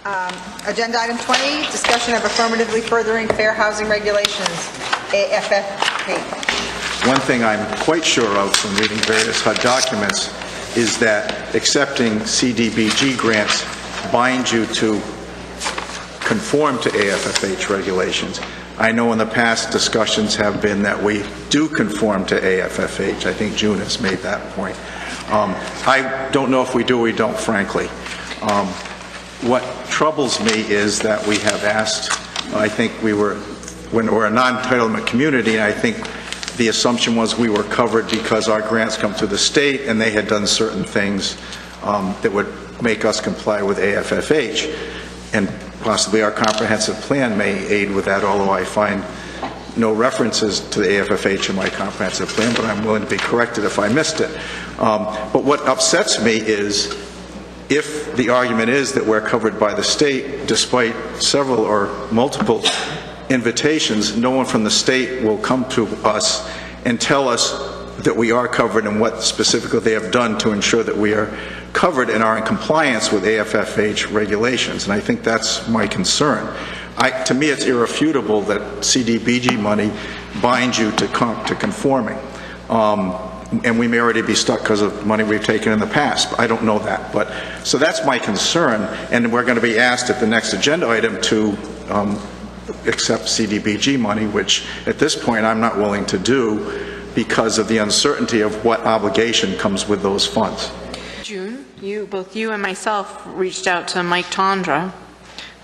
Agenda item 20, discussion of affirmatively furthering fair housing regulations, AFFP. One thing I'm quite sure of from reading various HUD documents is that accepting CDBG grants binds you to conform to AFFH regulations. I know in the past discussions have been that we do conform to AFFH. I think June has made that point. I don't know if we do or we don't, frankly. What troubles me is that we have asked, I think when we're a non-entitlement community, and I think the assumption was we were covered because our grants come through the state and they had done certain things that would make us comply with AFFH. And possibly our comprehensive plan may aid with that, although I find no references to the AFFH in my comprehensive plan, but I'm willing to be corrected if I missed it. But what upsets me is if the argument is that we're covered by the state, despite several or multiple invitations, no one from the state will come to us and tell us that we are covered and what specifically they have done to ensure that we are covered and are in compliance with AFFH regulations. And I think that's my concern. To me, it's irrefutable that CDBG money binds you to conforming. And we may already be stuck because of money we've taken in the past. I don't know that. So that's my concern. And we're going to be asked at the next agenda item to accept CDBG money, which at this point I'm not willing to do because of the uncertainty of what obligation comes with those funds. June, both you and myself reached out to Mike Tondra,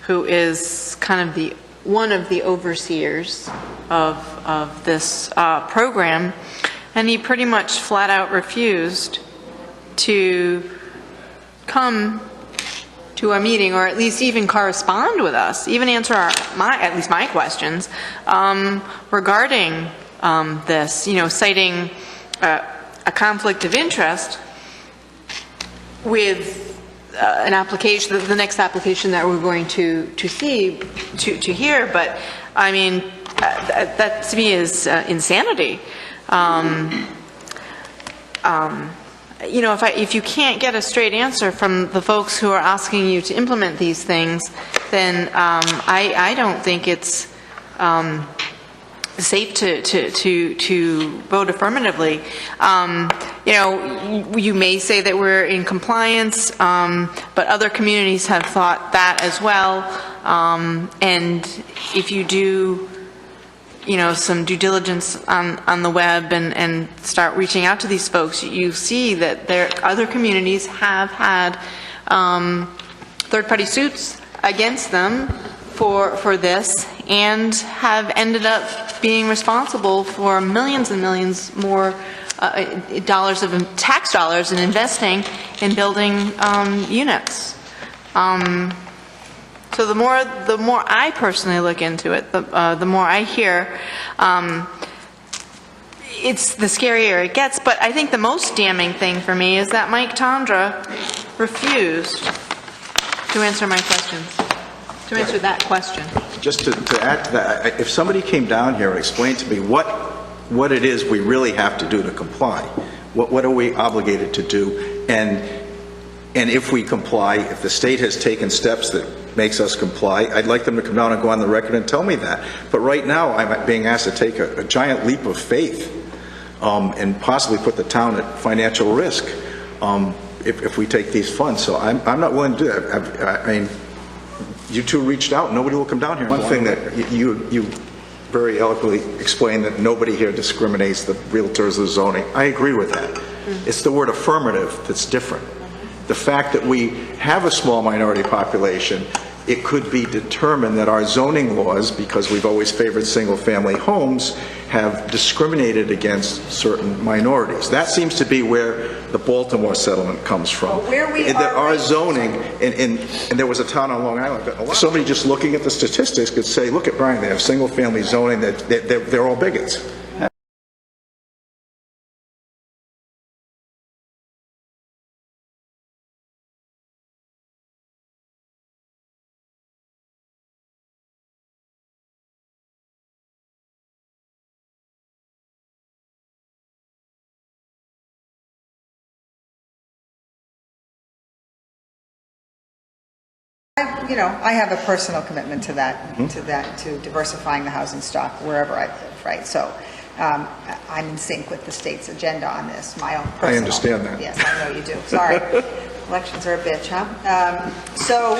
who is kind of one of the overseers of this program, and he pretty much flat out refused to come to a meeting, or at least even correspond with us, even answer at least my questions regarding this, citing a conflict of interest with an application, the next application that we're going to hear. But I mean, that to me is insanity. If you can't get a straight answer from the folks who are asking you to implement these things, then I don't think it's safe to vote affirmatively. You may say that we're in compliance, but other communities have thought that as well. And if you do some due diligence on the web and start reaching out to these folks, you see that other communities have had third-party suits against them for this, and have ended up being responsible for millions and millions more dollars of tax dollars in investing in building units. So the more I personally look into it, the more I hear, it's the scarier it gets. But I think the most damning thing for me is that Mike Tondra refused to answer my questions, to answer that question. Just to add to that, if somebody came down here and explained to me what it is we really have to do to comply, what are we obligated to do, and if we comply, if the state has taken steps that makes us comply, I'd like them to come down and go on the record and tell me that. But right now, I'm being asked to take a giant leap of faith and possibly put the town at financial risk if we take these funds. So I'm not willing to do that. I mean, you two reached out, nobody will come down here. One thing that you very eloquently explained, that nobody here discriminates, the realtors, the zoning. I agree with that. It's the word affirmative that's different. The fact that we have a small minority population, it could be determined that our zoning laws, because we've always favored single-family homes, have discriminated against certain minorities. That seems to be where the Baltimore settlement comes from. That our zoning, and there was a town on Long Island, somebody just looking at the statistics could say, look at Bryan, they have single-family zoning, they're all bigots. I have a personal commitment to that, to diversifying the housing stock wherever I live, right? So I'm in sync with the state's agenda on this, my own personal. I understand that. Yes, I know you do. Sorry. Elections are a bitch, huh? So